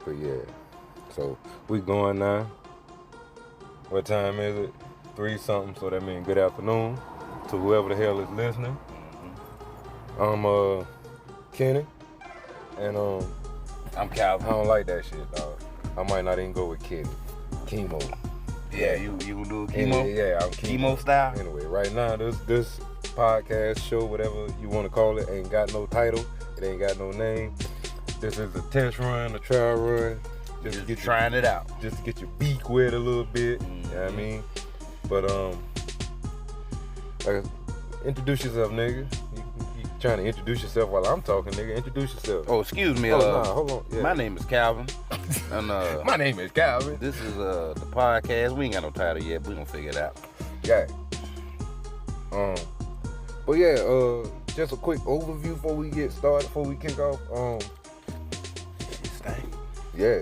Exactly, yeah. So we going now. What time is it? 3 something, so that means good afternoon to whoever the hell is listening. I'm Kenny, and I'm I Calvin. don't like that shit, dog. I might not even go with Kenny. Kwmo. Yeah, you gonna do a chemo? Yeah, I'm Chemo style? Anyway, right now this podcast show, whatever you want to call it, ain't got no title. It ain't got no name. This is a test run, a trial run. Just to get trying it out. Just to get your beak wet a little bit. You know what I mean? But like, introduce yourself, nigga. You trying to introduce yourself while I'm talking, nigga. Introduce yourself. Oh, excuse me. Nah, hold on. Yeah. My name is Calvin. And My name is Calvin. this is the podcast. We ain't got no title yet, but we gonna figure it out. Yeah. But yeah, just a quick overview before we get started, before we kick off. Yeah.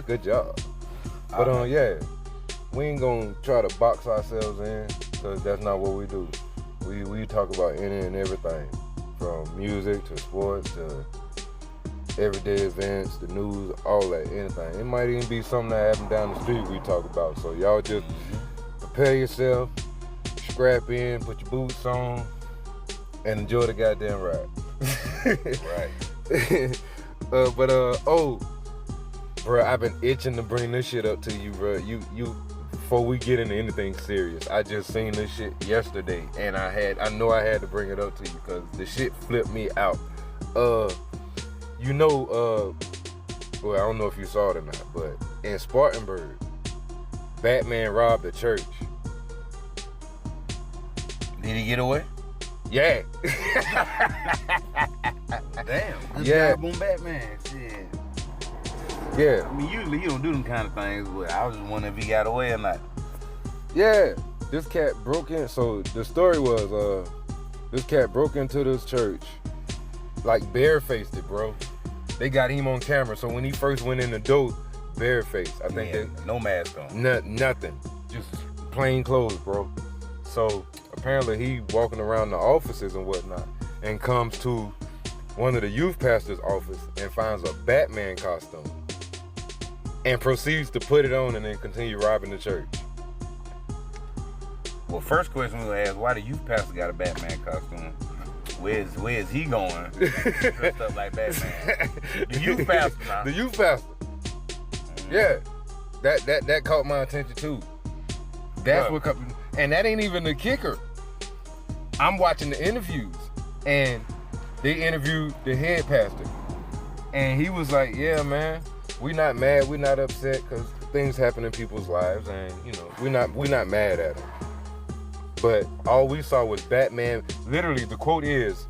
Good job. But yeah, we ain't gonna try to box ourselves in, because that's not what we do. We talk about any and everything, from music to sports to everyday events, the news, all that, anything. It might even be something that happened down the street we talk about. So y'all just prepare yourself, scrap in, put your boots on, and enjoy the goddamn ride. Right. Bro, I've been itching to bring this shit up to you, bro. You before we get into anything serious, I just seen this shit yesterday, and I know I had to bring it up to you because the shit flipped me out. Well, I don't know if you saw it or not, but in Spartanburg, Batman robbed a church. Did he get away? Yeah. Damn. Good Yeah. job on Batman. Shit. Yeah. I mean, usually you don't do them kind of things, but I was just wondering if he got away or not. Yeah. This cat broke in. So the story was, this cat broke into this church, like barefaced it, bro. They got him on camera. So when he first went in the door, barefaced. I think no mask on. Nothing. Just plain clothes, bro. So apparently he walking around the offices and whatnot, and comes to one of the youth pastor's office and finds a Batman costume and proceeds to put it on and then continue robbing the church. Well, first question we gonna ask: why the youth pastor got a Batman costume? Where's he going? Dressed up like Batman. The youth pastor, huh? The youth pastor. Yeah, that caught my attention too. That's what, and that ain't even the kicker. I'm watching the interviews, and they interviewed the head pastor, and he was like, "Yeah, man, we not mad, we not upset, because things happen in people's lives, and we not mad at them. But all we saw was Batman. Literally, the quote is,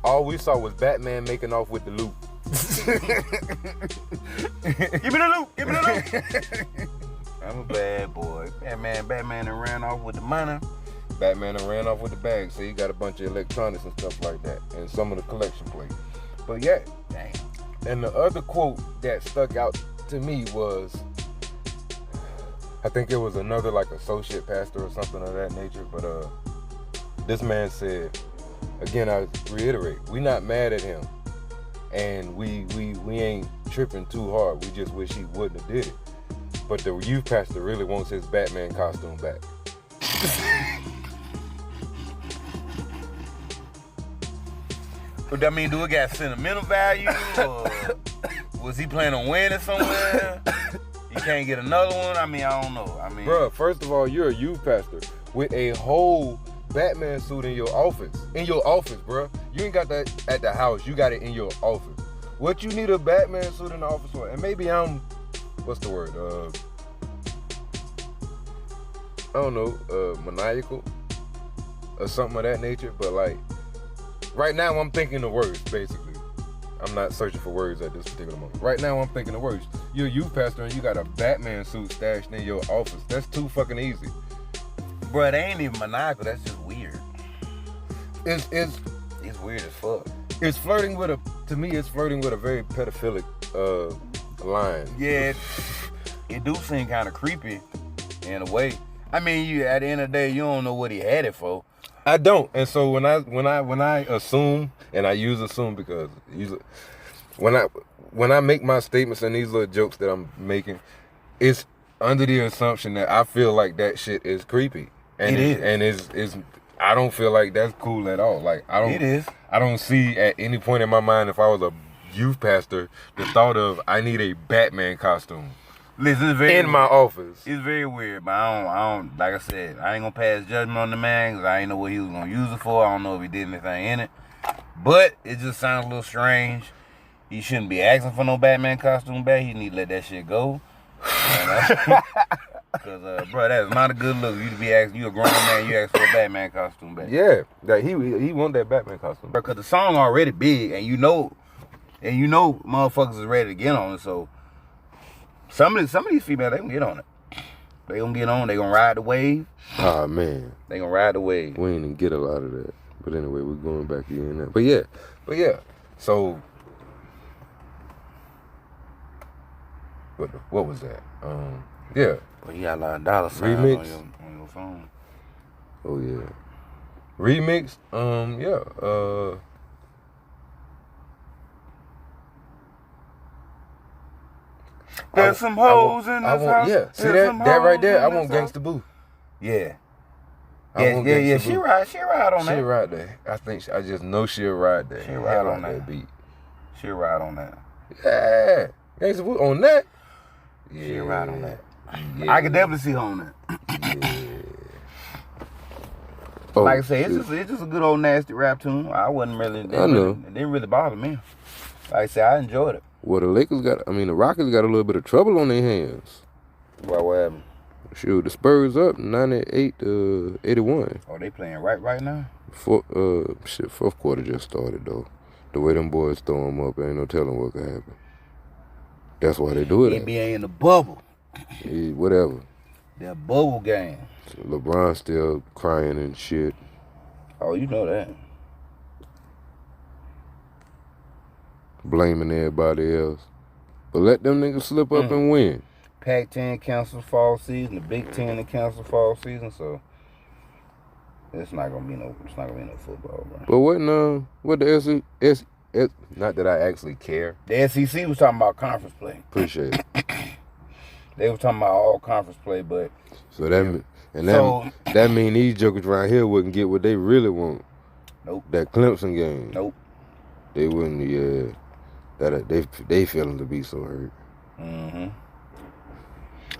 all we saw was Batman making off with the loot." Give me the loot. Give me the loot. I'm a bad boy. Batman and ran off with the money. Batman and ran off with the bag, so he got a bunch of electronics and stuff like that, and some of the collection plates. But yeah, damn. And the other quote that stuck out to me was, I think it was another like associate pastor or something of that nature, but this man said, again, I reiterate, we not mad at him, and we ain't tripping too hard. We just wish he wouldn't have did it. But the youth pastor really wants his Batman costume back. What that mean? Do it got sentimental value, or was he planning on winning somewhere? You can't get another one. I mean, I don't know. Bruh, first of all, you're a youth pastor with a whole Batman suit in your office. In your office, bruh. You ain't got that at the house. You got it in your office. What you need a Batman suit in the office for? And maybe I'm, what's the word? I don't know, maniacal or something of that nature. But like, right now I'm thinking the worst, basically. I'm not searching for words at this particular moment. Right now I'm thinking the worst. You're a youth pastor and you got a Batman suit stashed in your office. That's too fucking easy. Bro, they ain't even maniacal. That's just weird. It's weird as fuck. It's flirting with to me, it's flirting with a very pedophilic line. Yeah, it do seem kind of creepy in a way. I mean, at the end of the day, you don't know what he had it for. I don't, and so when I assume, and I use assume because usually when I make my statements and these little jokes that I'm making, it's under the assumption that I feel like that shit is creepy. And it's I don't feel like that's cool at all. Like I don't see at any point in my mind, if I was a youth pastor, the thought of I need a Batman costume. Listen, it's very in my office. It's very weird, but I don't like I said, I ain't gonna pass judgment on the man because I ain't know what he was gonna use it for. I don't know if he did anything in it. But it just sounds a little strange. He shouldn't be asking for no Batman costume back. He need to let that shit go. Because, bro, that is not a good look. You to be asking, you a grown man, you ask for a Batman costume back. Yeah, that he want that Batman costume. Because the song already big, and you know motherfuckers is ready to get on it. So some of these females, they gonna get on it. They gonna get on. They gonna ride the wave. Oh man, they gonna ride the wave. We ain't even get a lot of that. But anyway, we're going back in that. But yeah. So what was that? Yeah. Well, you got a lot of dollar signs remix on your phone. Oh yeah. Remix. Yeah. There's some hoes in this house. Yeah. See that right there? I want Gangsta Boo. Yeah. Yeah. She ride on that. She ride there. I just know she'll ride there. She ride on that beat. She ride on that. Yeah. Gangsta Boo on that. Yeah. She ride on that. Yeah. I can definitely see her on that. Yeah. Like I say, it's just a good old nasty rap tune. I wasn't really. It didn't really bother me. Like I said, I enjoyed it. Well, the Rockets got a little bit of trouble on their hands. What happened? Shoot, the Spurs up 98-81. Oh, they playing right now? Fourth quarter just started though. The way them boys throw them up, ain't no telling what could happen. That's why they do it. NBA in the bubble. Yeah, whatever. That bubble game. LeBron still crying and shit. Oh, you know that. Blaming everybody else. But let them niggas slip up and win. Pac-10 canceled fall season. The Big Ten canceled fall season. So it's not gonna be no football, bro. But what the SEC? Not that I actually care. The SEC was talking about conference play. Appreciate it. They were talking about all conference play, but so that mean these jokers around here wouldn't get what they really want. Nope. That Clemson game. Nope. They wouldn't. Yeah. That they feeling to be so hurt. Mm-hmm.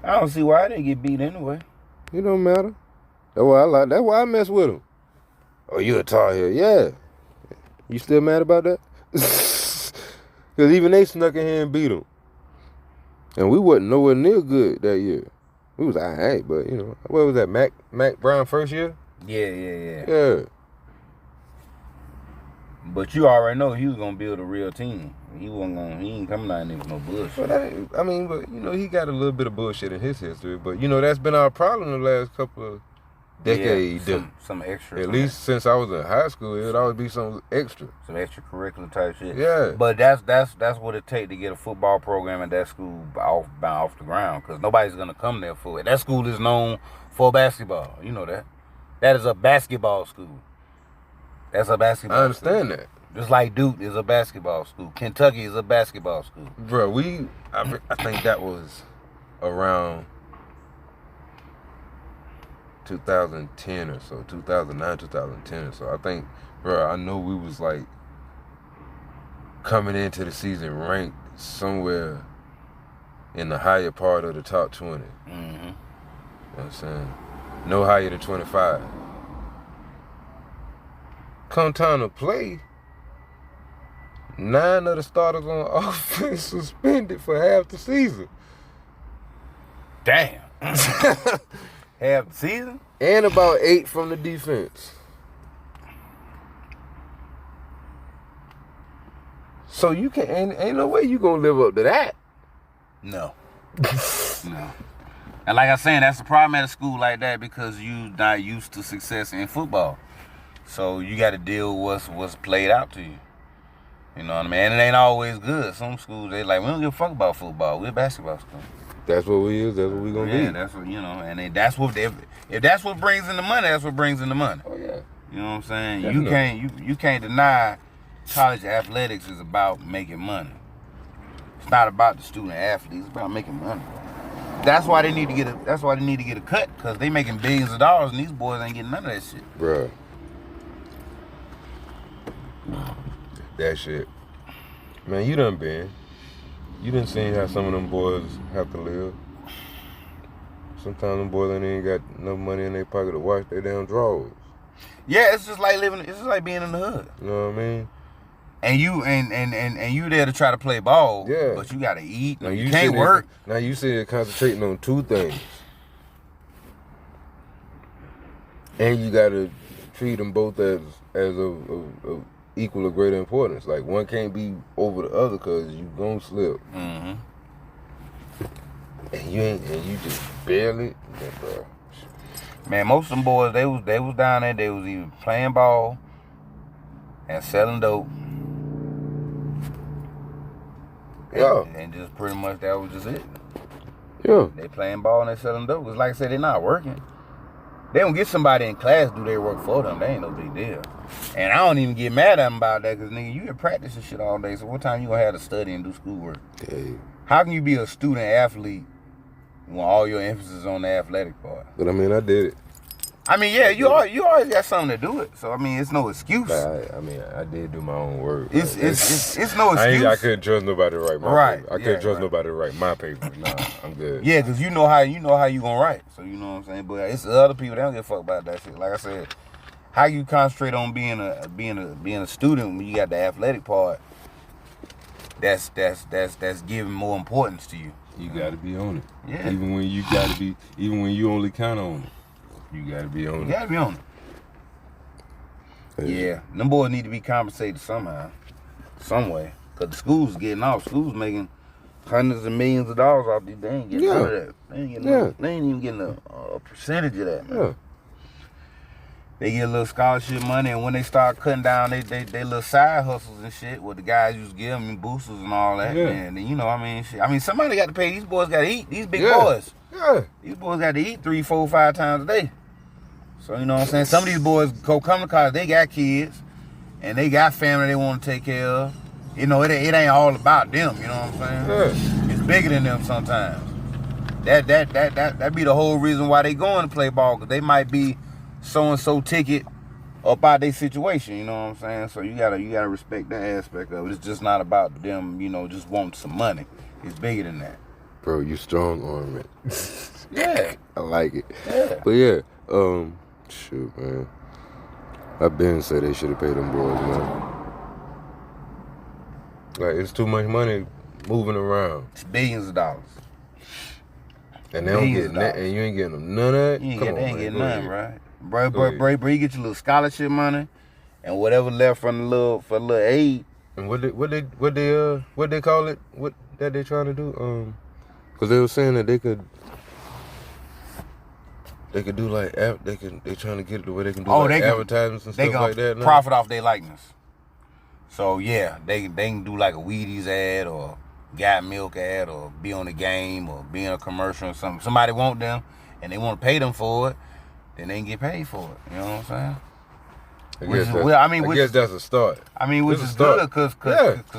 I don't see why they get beat anyway. It don't matter. That's why I mess with them. Oh, you a Tar Heel? Yeah. You still mad about that? Because even they snuck in here and beat them. And we wasn't nowhere near good that year. We was all right, but, what was that, Mac Brown first year? Yeah. But you already know he was going to build a real team. He ain't coming out there with no bullshit. But he got a little bit of bullshit in his history. But, that's been our problem the last couple of decades. Yeah, some extra. At least since I was in high school, it would always be some extra. Some extracurricular type shit. Yeah. But that's what it take to get a football program at that school off the ground. Because nobody's going to come there for it. That school is known for basketball. You know that. That is a basketball school. That's a basketball I understand school. that. Just like Duke is a basketball school. Kentucky is a basketball school. Bro, I think that was around 2010 or so, 2009, 2010 or so. I think, bro, I know we was like coming into the season ranked somewhere in the higher part of the top 20. Mm-hmm. You know what I'm saying? No higher than 25. Come time to play, 9 of the starters on offense suspended for half the season. Damn. Half the season? And about 8 from the defense. So you ain't no way you gonna live up to that. No. No. And like I was saying, that's the problem at a school like that because you not used to success in football. So you got to deal with what's played out to you. You know what I mean? And it ain't always good. Some schools, they like, we don't give a fuck about football. We're a basketball school. That's what we is. That's what we gonna be. Yeah, that's what, and then that's what, if that's what brings in the money, that's what brings in the money. Oh, yeah. You know what I'm saying? Definitely. You can't deny college athletics is about making money. It's not about the student athletes. It's about making money. That's why they need to get a cut, because they making billions of dollars and these boys ain't getting none of that shit. Bruh. That shit. Man, you done seen how some of them boys have to live. Sometimes them boys ain't got enough money in their pocket to wash their damn drawers. Yeah, it's just like being in the hood. You know what I mean? And you there to try to play ball, yeah. But you gotta eat. Now you can't work. Now you see it concentrating on two things, and you gotta treat them both as of equal or greater importance. Like one can't be over the other, cause you gon' slip. Mm-hmm. And you just barely, bro. Man, most of them boys, they was down there. They was either playing ball and selling dope. Yeah. And just pretty much that was just it. Yeah. They playing ball and they selling dope. Cause like I said, they not working. They don't get somebody in class to do their work for them. They ain't no big deal. And I don't even get mad at them about that, cause nigga, you in practice and shit all day. So what time you gonna have to study and do schoolwork? Hey. How can you be a student athlete when all your emphasis is on the athletic part? But I mean, I did it. I mean, yeah, you always got something to do it. So I mean, it's no excuse. I mean, I did do my own work. It's no excuse. I couldn't trust nobody to write my paper. I couldn't trust nobody to write my paper. Nah, I'm good. Yeah, cause you know how you gonna write. So you know what I'm saying. But it's the other people, they don't give a fuck about that shit. Like I said, how you concentrate on being a student when you got the athletic part? That's giving more importance to you. You gotta be on it. Yeah. Even when you only count on it. You gotta be on it. You gotta be on it. Yeah, them boys need to be compensated somehow, some way. Cause the schools getting off. Schools making hundreds of millions of dollars off these. They ain't getting none of that. They ain't even getting a percentage of that, man. Yeah. They get a little scholarship money, and when they start cutting down they little side hustles and shit, what the guys used to give them, and boosters and all that, man. And you know, shit. Somebody got to pay. These boys got to eat. These big boys. Yeah. These boys got to eat 3, 4, 5 times a day. So, you know what I'm saying? Some of these boys come to college, they got kids, and they got family they want to take care of. You know, it ain't all about them, you know what I'm saying? Yeah. It's bigger than them sometimes. That be the whole reason why they going to play ball, because they might be so-and-so ticket about their situation, you know what I'm saying? So you gotta respect that aspect of it. It's just not about them, you know, just wanting some money. It's bigger than that. Bro, you strong arm it. Yeah. I like it. Yeah. But yeah, shoot, man. I've been say they should have paid them boys, man. Like, it's too much money moving around. It's billions of dollars. And they don't get and you ain't getting them none of that? They ain't getting none, right? Bro, you get your little scholarship money and whatever left from the little aid. And what they call it? What that they trying to do? Because they were saying that they could do like they trying to get it the way they can do advertisements and stuff like that. They can profit off their likeness. So yeah, they can do like a Wheaties ad or Got Milk ad or be on the game or be in a commercial or something. Somebody want them and they want to pay them for it, then they can get paid for it. You know what I'm saying? I guess that's a start. Which is good because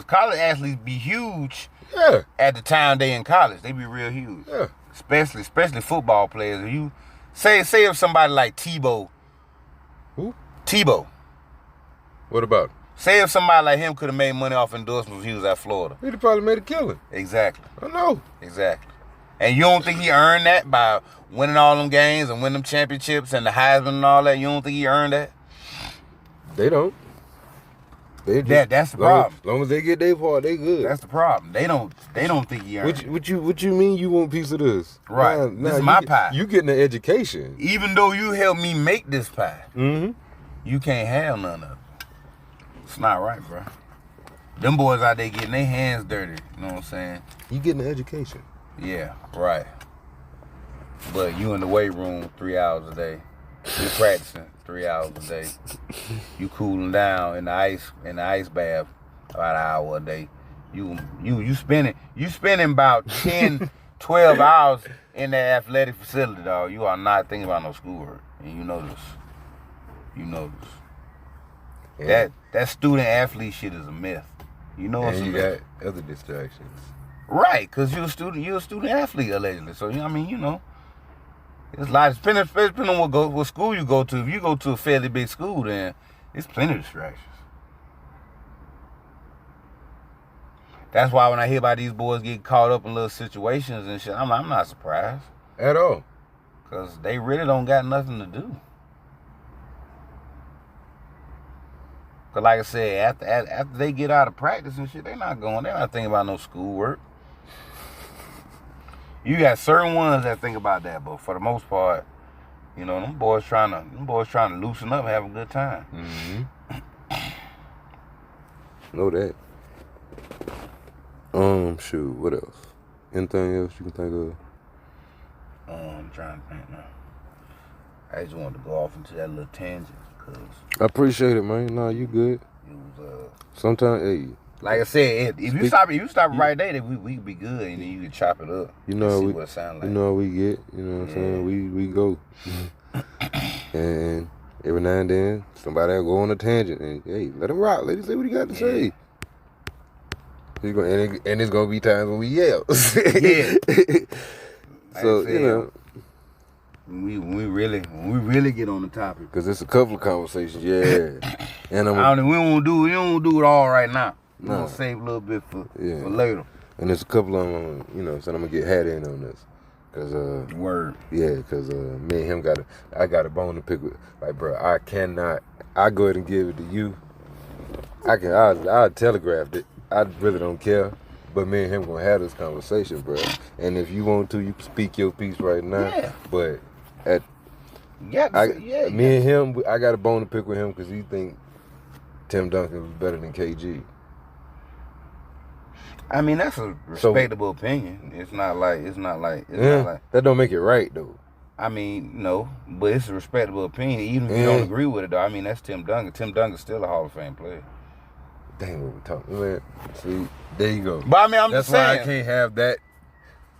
college athletes be huge. Yeah. At the time they in college, they be real huge. Yeah. Especially football players. If you say if somebody like Tebow. Who? Tebow. What about him? Say if somebody like him could have made money off endorsements when he was at Florida. He'd have probably made a killing. Exactly. I know. Exactly. And you don't think he earned that by winning all them games and winning them championships and the Heisman and all that? You don't think he earned that? They don't. That's the problem. As long as they get their part, they good. That's the problem. They don't think he earned it. What you mean you want a piece of this? Right. This is my pie. You getting an education. Even though you helped me make this pie, mm-hmm. You can't have none of it. It's not right, bro. Them boys out there getting their hands dirty. You know what I'm saying? You getting an education. Yeah, right. But you in the weight room 3 hours a day. You practicing 3 hours a day. You cooling down in the ice bath about an hour a day. You spending about 10, 12 hours in that athletic facility, dog. You are not thinking about no schoolwork. And you know this. Yeah. That student athlete shit is a myth. You know what I'm saying? You got other distractions. Right, because you're a student athlete, allegedly. So, I mean, it's a lot, depending on what school you go to. If you go to a fairly big school, then it's plenty of distractions. That's why when I hear about these boys getting caught up in little situations and shit, I'm not surprised. At all. Because they really don't got nothing to do. Because like I said, after they get out of practice and shit, they're not thinking about no schoolwork. You got certain ones that think about that, but for the most part, them boys trying to loosen up and have a good time. Know that. Shoot, what else? Anything else you can think of? I'm trying to think now. I just wanted to go off into that little tangent because I appreciate it, man. Nah, you good. It was sometimes, hey. Like I said, if you stop it right there, then we be good, and then you can chop it up. You know see what it sound like. You know how we get. You know what I'm saying? We go. And every now and then, somebody will go on a tangent, and hey, let him rock. Let him say what he got to say. And it's gonna be times when we yell. Yeah. So like when we really get on the topic, because it's a couple of conversations. Yeah. And we don't do it all right now. We're gonna save a little bit for later. And there's a couple of them, so I'm gonna get Hattie in on this. Cause word. Yeah, cause me and him I got a bone to pick with. Like, bro, I go ahead and give it to you. I'll telegraph it. I really don't care. But me and him gonna have this conversation, bro. And if you want to, you can speak your piece right now. Yeah. But me and him, I got a bone to pick with him because he think Tim Duncan was better than KG. I mean, that's a respectable opinion. It's not like that don't make it right though. I mean, no, but it's a respectable opinion. Even if you don't agree with it though. I mean, that's Tim Duncan. Tim Duncan's still a Hall of Fame player. Dang, what we talking, man. See, there you go. But I mean, that's just saying. Why I can't have that.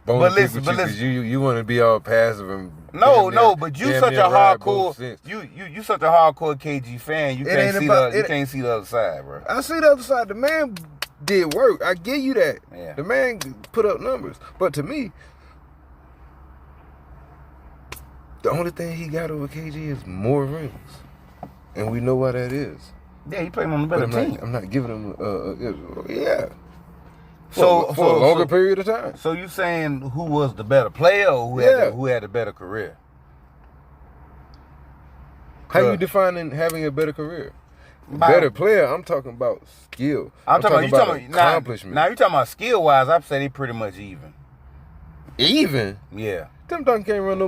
But listen, you want to be all passive and but you such a hardcore you such a hardcore KG fan. You can't see the other side, bro. I see the other side. The man did work. I give you that. Yeah. The man put up numbers, but to me, the only thing he got over KG is more rings, and we know why that is. Yeah, he played on the better team. I'm not giving him. Yeah. For a longer period of time. So you saying who was the better player or who had the better career? How you defining having a better career? Better player, I'm talking about skill. I'm talking about accomplishment. Now you talking about skill wise, I'd say they pretty much even. Even? Yeah. Tim Duncan can't run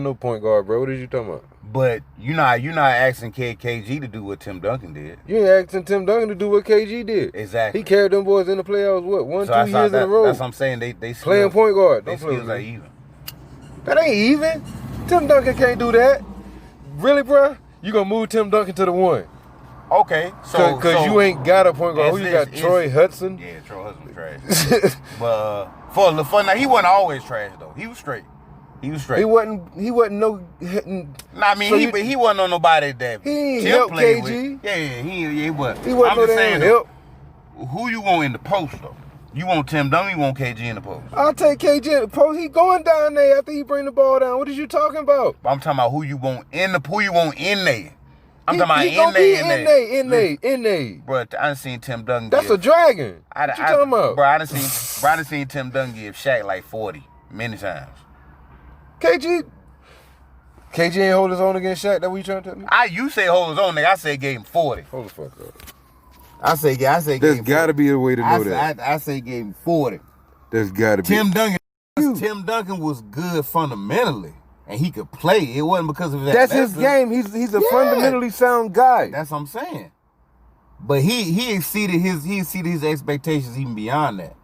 no point guard, bro. What are you talking about? But you're not asking KG to do what Tim Duncan did. You ain't asking Tim Duncan to do what KG did. Exactly. He carried them boys in the playoffs, 2 years in a row. That's what I'm saying. They playing point guard. They skills are even. That ain't even. Tim Duncan can't do that. Really, bro? You gonna move Tim Duncan to the 1? Okay, so because you ain't got a point guard. Who you got? Troy Hudson. Yeah, Troy Hudson was trash. But for the fun, now he wasn't always trash though. He was straight. He wasn't no. I mean, he wasn't on nobody that he ain't help KG. With. Yeah, he wasn't. He wasn't. I'm just saying help. Who you want in the post though? You want Tim Duncan? You want KG in the post? I'll take KG in the post. He going down there after he bring the ball down. What is you talking about? I'm talking about who you want in there. I'm talking about in there. Bro, I done seen Tim Duncan. That's a dragon. What you talking about? Bro, I done seen Tim Duncan give Shaq like 40 many times. KG ain't hold his own against Shaq. That what you trying to tell me? You say hold his own, nigga. I say gave him 40. Hold the fuck up. I say there's got to be a way to know that. I say gave him 40. There's got to be. Tim Duncan was good fundamentally, and he could play. It wasn't because of that. That's his game. He's a fundamentally sound guy. That's what I'm saying. But he exceeded his expectations even beyond that.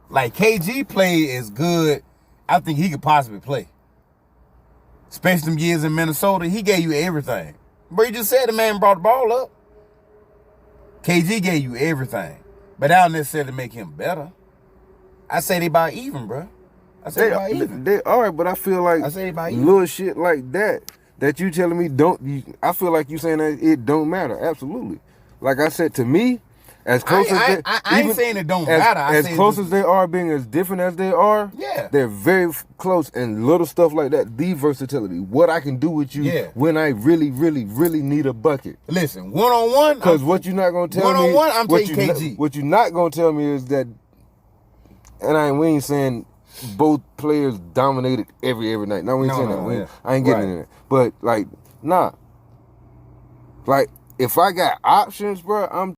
Like KG played as good. I think he could possibly play. Especially them years in Minnesota, he gave you everything. But you just said the man brought the ball up. KG gave you everything. But that don't necessarily make him better. I say they about even, bro. I say they about even. They are, but I feel like little shit like that you telling me I feel like you saying that it don't matter. Absolutely. Like I said, to me, As close as they, I ain't saying it don't matter. As close as they are, being as different as they are, yeah, they're very close. And little stuff like that, the versatility, what I can do with you when I really, really, really need a bucket. Listen, 1-on-1. Because what you're not gonna tell me, 1-on-1, I'm taking KG. What you're not gonna tell me is that, and we ain't saying both players dominated every night. No, we ain't saying that. I ain't getting in it. But like, nah. Like, if I got options, bro, I'm